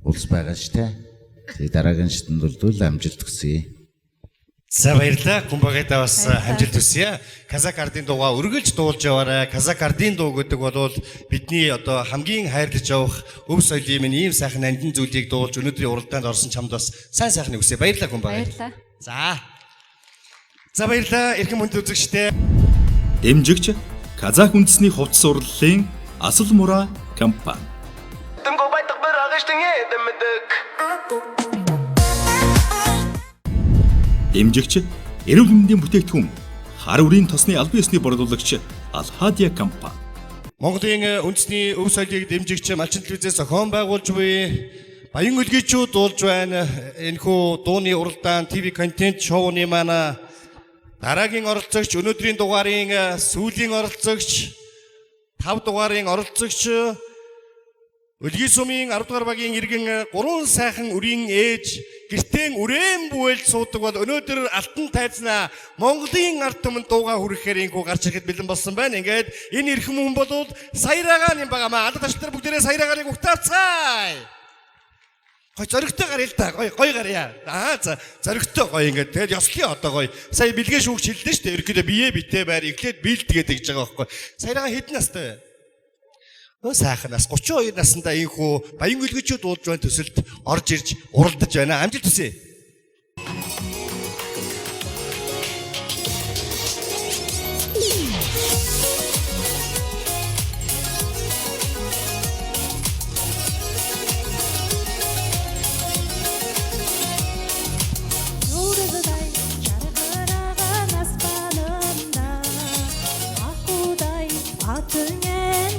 улс байгаа шүү дээ. Тэгээ дараагийн шин дөрвөл амжилт хүсье. За баярлалаа. Гүмбагаадаа бас амжилт хүсье. Казак ардын дуугаа үргэлж дуулж яваарай. Казак ардын дуу гэдэг бол бидний одоо хамгийн хайрлаж явах өв соёлын минь ийм сайхан нандин зүйлийг дуулж өнөөдрийн уралдаанд орсон чамд бас сайн сайхны хүсье. Баярлалаа гүмбага. Баярлалаа. За баярлалаа. Эрхэм хүнд үзэгчдээ. Дэмжигч Казак үндэсний хувцас урлалын Асал мура компани. Дэмжигч эрүүл мэндийн бүтээгдэхүүн хар үрийн тосны албан ёсны борлуулагч Алхадия компани. Монголын үндэсний өв соёлыг дэмжигч Малчин телевизээс зохион байгуулж буй баян үлгийчүүд дуулж байна. Энэхүү дууны уралдаан ТV контент шоуны маань дараагийн оролцогч өнөөдрийн дугаарын сүүлийн оролцогч 5 дугаарын оролцогч Үлгий сумын 10 дугаар багийн иргэн 3 сайхан үрийн ээж гэртээ үрээн бүвэл суудаг бол өнөөдөр алтан тайзнаа Монголын ард түмэнд дуугаа хүрэхээр инхүү гарч ирэхэд бэлэн болсон байна. Ингээд энэ эрхэм хүн бол саярагааны багамаа. Алдар таштай бүгдээрээ саярагааныг угтаацгаая. Гой зөрөгтэй гаръя л да. Гой гарья. За зөрөгтэй гой ингээд тэгэл ёслын одоо гой. Сая бэлгээ шүүгч хэллээ шүү дээ. Ерөөдөө бие битээ байр эхлээд биэлдгээд гэж байгаа байхгүй. Саярагаа хэдэн настай вэ? Сайхан нас 32 наснда ийхүү баян үлгэчүүд уулж байна төсөлд орж ирж уралдаж байна. Амжилт хүсье.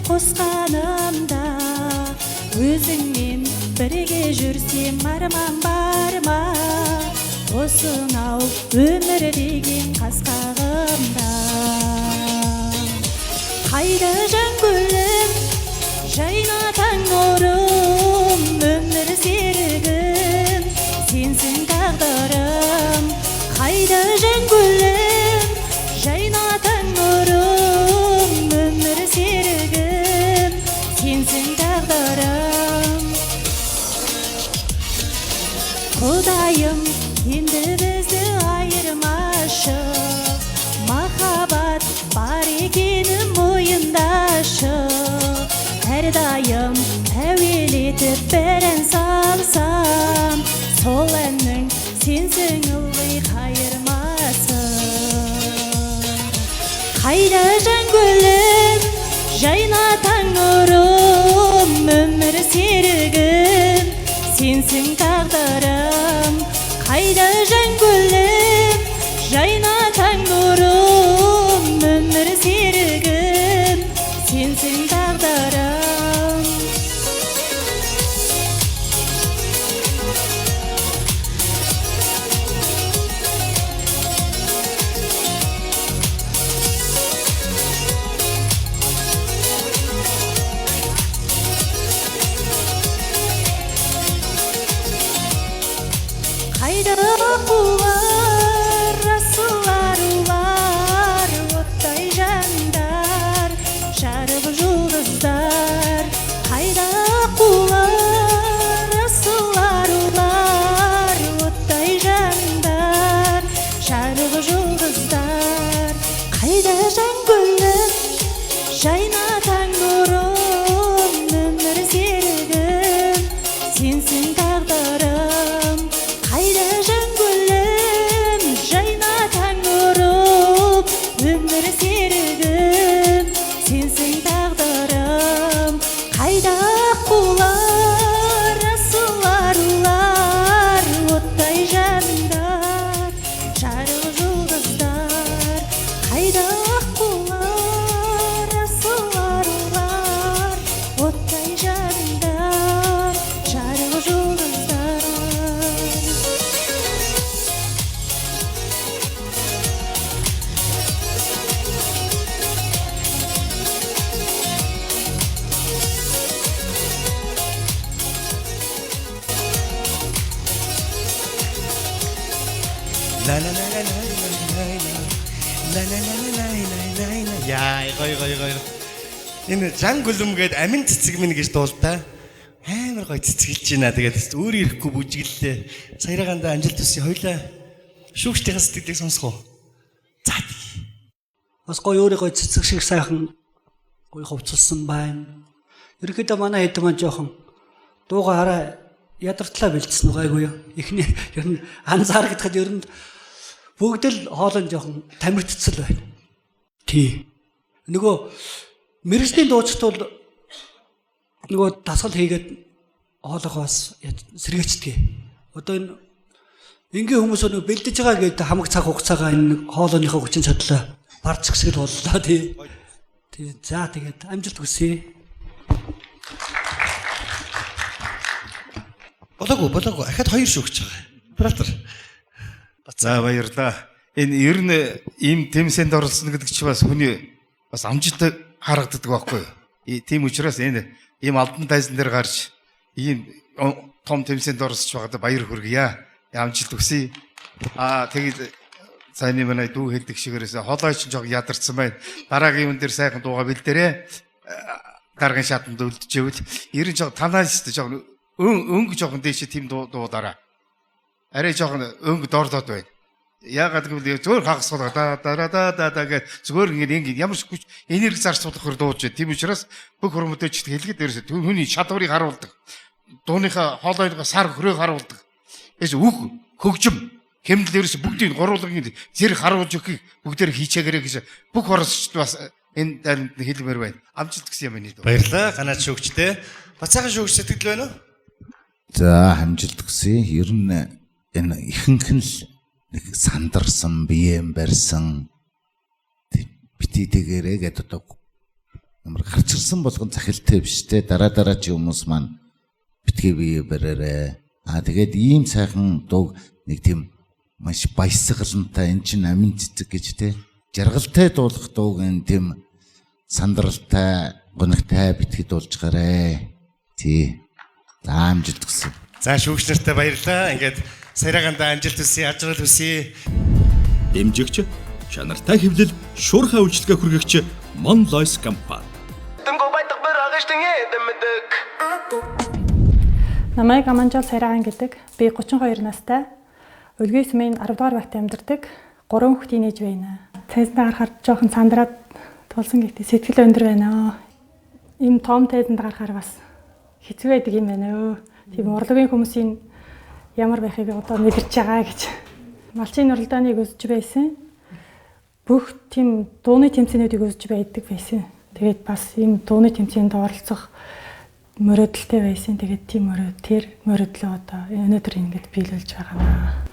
Қосқанымда өзіңмен бірге жүрсем арман бар ма осынау өмір деген қасқағымда қайда жан гүлім жайна таң нұрым өмір серігім сенсің тағдырым қайда жан гүлім жайна таң нұрым өмір серігім сенсің тағдырым Құдайым енді бізді айырмашы махаббат бар екенін мойындашы әрдайым әуелетіп бір ән салсам сол әннің сенсің ылғи қайырмасы қайда жан гүлім жайна таң нұрым өмір серігім сенсің тағдырым қайда жан гүлім жайна таң нұрым өмір серігім сенсің тағдырым қайда қулар асылары бар оттай жандар жарық жұлдыздар қайда қулар асылары бар оттай жандар жарық жұлдыздар қайда жан гүлім жайна таң нұрым өмір серігім сенсің тағдырым қайда жан гүлім жайна таң нұрым өмір серігім сенсің тағдырым қайда қулар асыларулар оттай жандар жарық жұлдыздар қайда қулар асыларулар оттай жандар жарық жұлдыздар La la la la la la la la la la la. Яа гой. Энэ жан гүлэм гээд амин цэцэг минь гэж дуултаа. Амар гой цэцгэлж байна. Тэгээд өөрөө ирэхгүй бүжиглээ. Саярагаанда амжилт хүсье. Хоёлаа шүүгчдийн сэтгэлийг сонсгоо. За. Бас гоё өөрийгөө цэцэг шиг сайхан гоё хувцалсан байна. Ерөнхийдөө манай хэд маань жоохон дуугаа хараа ядартлаа бэлдсэн уу гайгүй юу. Эхний ер нь анзаарагдахад ер нь бүгд л хоолой жоохон тамирчцал байна. Тий. Нөгөө мэрэгжлийн дуучид бол нөгөө дасгал хийгээд хоолойгоос сэргээчдэг. Одоо энэ ингийн хүмүүс нөгөө бэлдэж байгаа гэдэг хамаг цаг хугацаагаа энэ хоолойныхоо хүчин чадлаа барчих шиг л боллоо тий. Тий. За тэгээд амжилт хүсье. Болоогүй. Ахад хоёр шүүгч байгаа. Оператор. За баярлаа. Энэ ер нь ийм тэмцээнд оролцсон гэдэг чи бас хүний бас амжилт харагддаг байхгүй юу? Тийм учраас энэ ийм алдан тайзан дээр гарч ийм том тэмцээнд оролцож байгаад баяр хүргье. Ямжилт өгсөе. Тэгээд сайн юм аа дүү хэлдэг шигээрээс хоолой ч жоо ядарсан байна. Дараагийн юм дээр сайхан дууга бэлдээрээ. Дараагийн шатанд үлдчихвэл ер нь жоо танаас жоо өнгө жоохон дээш тийм дуудаараа. Арай жоохон өнгө дордоод байна. Яагаад гэвэл зөвөр хагасгал да гэж зөвөр ингэ ямар ч хүч энерги зарцуулах хөр дууж байна. Тийм учраас бүх хөрмөдөж хэлгээд дээрээс хүний шалгуурыг харуулдаг. Дууныхаа хоолойгоо сар хөрөөг харуулдаг. Эс үг хөгжим хэмнэлээрээс бүгдийг гурвлагын зэрэг харуулж өгөхийг бүгдээр хийчээгээрэй гэж бүх оросчд бас энэ дайнд хэлмээр байна. Амжилт гэсэн юм байна. Баярлалаа. Ганаач шүүгчтэй. Бацаахан шүүгч сэтгэл байна уу? За хамжилт гэсэн ер нь энэ ихэнх нь л нэг сандарсан, биеэм барьсан битээдэгээрээ гэдэг одоо ямар гарч ирсэн болгон захилтай биш те дараа чи хүмүүс маань битгий бие бариарэ. Тэгээд ийм сайхан дуу нэг тийм маш баясгалантай эн чин амин цэцэг гэж те жаргалтай дуулах дууг энэ тийм сандралтай, гонигтай битгий дуулж гараа. Тий. За амжилт хүсье. За шүүгч нартай баярлалаа. Ингээд сараганда амжилт хүсье, ажрал хүсье. Дэмжигч, чанартай хэвлэл, шуурхай үйлчлэгээ хүргэгч Mon Lois компани. Намайг Аманжол Сараган гэдэг. Би 32 настай. Өлгий сумын 10 дугаар багт амьдардаг. 3 хүүхдийн ээж байна. Цайсандаа гарахаар жоохон сандраад тулсан гэхдээ сэтгэл өндөр байна. Ийм том тайзанд гарахаар бас хэцүү байдаг юм байна өө. Тийм урлагийн хүмүүсийн ямар байхыг одоо мэдэрч байгаа гэж. Малчин уралдааныг үзэж байсан. Бүх тийм дууны тэмцээнүүдийг үзэж байдаг байсан. Тэгээд бас ийм дууны тэмцээнд оролцох мөрөөдөлтэй байсан. Тэгээд тийм мөрөөдлөө одоо өнөөдөр ингэж биелүүлж байгаа наа.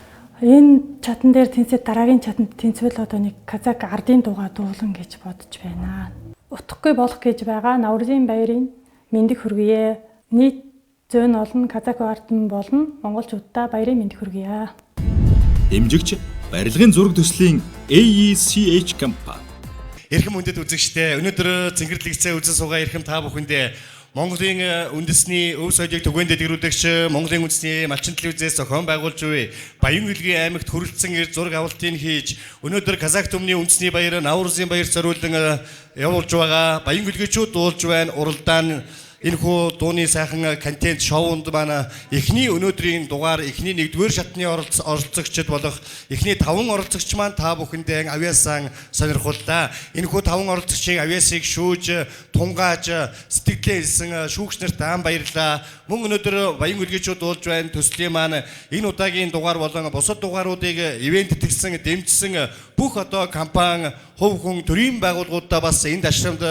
Энэ чатан дээр тэнцээ дараагийн чатанд тэнцвэл одоо нэг казак ардын дууга дуулан гэж бодож байна. Утгагүй болох гэж байгаа Наврын баярын мэндийг хүргье. Нийт зөөн олон казак ардын болон монголчуудаа баярын мэндийг хүргье. Дэмжигч, барилгын зураг төслийн AECH компани. Эрхэм хүндэт үзэгчдээ өнөөдөр цэнгэрлэгцээ үзэн суугаа эрхэм та бүхэндээ Монголын үндэсний өв соёлыг түгээндэд ирүүлэгч Монголын үндэсний малчин телевизээс зохион байгуулж буй Баян Хөлгийн аймагт хүрэлцэн ирж зураг авалтыг хийж өнөөдөр Казак түмний үндэсний баяр Наврын баяр зориулан явуулж байгаа Баян Хөлгийчүүд дуулж байна. Уралдаан энэхүү дууны сайхан контент шоунд маань эхний өнөөдрийн дугаар эхний 1-р шатны оролцогчд болох эхний 5 оролцогч маань та бүхэндээ авьяасан сонирхолтой. Энэхүү 5 оролцогчийг авьяасыг шүүж, тунгааж, сэтгэлээ хэлсэн шүүгч нарт даан баярлалаа. Мөн өнөөдөр Баян Хөлгийчүүд дуулж байна. Төслийн маань энэ удаагийн дугаар болон бусад дугааруудыг ивент тэтгсэн, дэмжсэн бүх одоо компани, хувь хүн төрийн байгууллагуудаа бас энэ ташрамд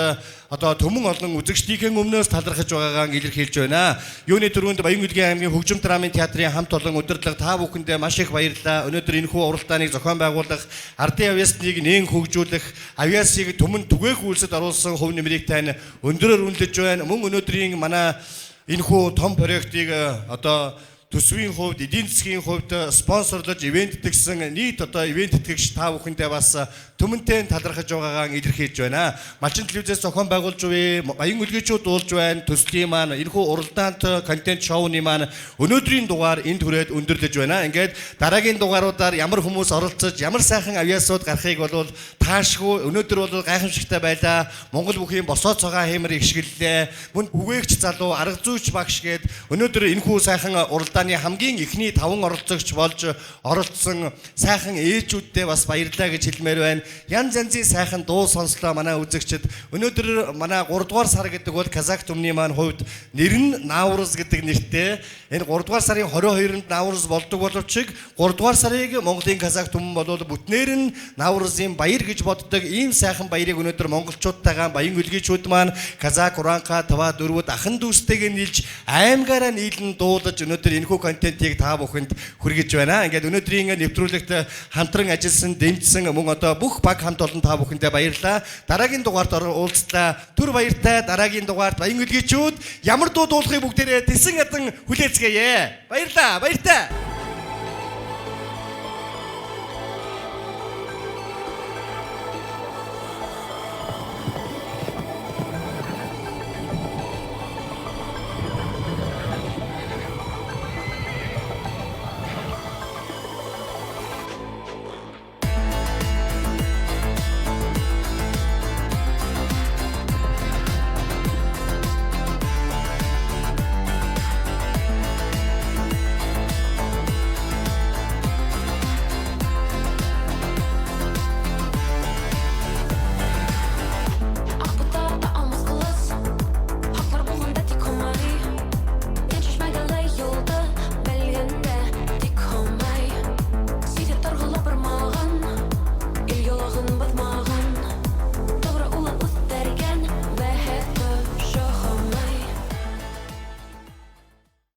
одоо төмөн олон үзэгчдийн өмнөөс талархаж байгаагаа илэрхийлж байна. Юуны дөрөвд Баян Хөлгийн аймгийн хөгжим драмын театрын хамт олон удирдлага та бүхэндээ маш их баярлалаа. Өнөөдөр энэхүү уралдааныг зохион байгуулах, ардын авьяасныг нээн хөгжүүлэх, авьяасыг төмөн түгээх үйлсэд оруулсан хувь нэмрийг тань өндөрөөр үнэлж байна. Мөн өнөөдрийн манай энэхүү том проектыг одоо төсвийн хувьд, эдийн засгийн хувьд спонсорлож ивент тэтгсэн нийт одоо ивент тэтгэгч та бүхэндээ бас төмөнтэй талархаж байгаагаа илэрхийлж байна. Малчин телевизээс зохион байгуулж буй Баян Хөлгийчүүд дуулж байна. Төслийн маань энэхүү уралдаант контент шоуны маань өнөөдрийн дугаар энд хүрээд өндөрлөж байна. Ингээд дараагийн дугааруудаар ямар хүмүүс оролцож, ямар сайхан авьяасууд гарахыг бол таашгүй. Өнөөдөр бол гайхамшигтай байлаа. Монгол бүхийн босоо цагаан хэмэр ихшгэллээ. Мөн үгээгч залуу, арга зүйч багш гээд өнөөдөр энэхүү сайхан уралдааны хамгийн эхний 5 оролцогч болж оролцсон сайхан ээжүүддээ бас баярлалаа гэж хэлмээр байна. Янз янзын сайхан дуу сонслоо манай үзэгчд. Өнөөдөр манай 3 дугаар сар гэдэг бол Казак түмний маань хувьд нэр нь Наврус гэдэг нэртэй. Энэ 3 дугаар сарын 22-нд Наврус болдог боловч 3 дугаар сарыг Монголын Казак түмэн бол бүтнээр нь Наврусын баяр гэж боддог. Ийм сайхан баярыг өнөөдөр монголчуудтайгаа Баян Хөлгийчүүд маань Казак, Уранка, Тава дөрвөд ахын дүүстэйгээ нийлж аймгаараа нийлэн дуулаж өнөөдөр энэхүү контентийг та бүхэнд хүргэж байна. Ингээд өнөөдрийн нэвтрүүлэгт хамтран ажилласан, дэмжсэн мөн одоо бүх баг хамт олон та бүхэндээ баярлалаа. Дараагийн дугаард уулзлаа. Түр баяртай дараагийн дугаард Баян Хөлгийчүүд ямар дуу дуулахыг бүгдээрээ тэсэн ядан хүлээцгээе. Баярлалаа. Баяртай.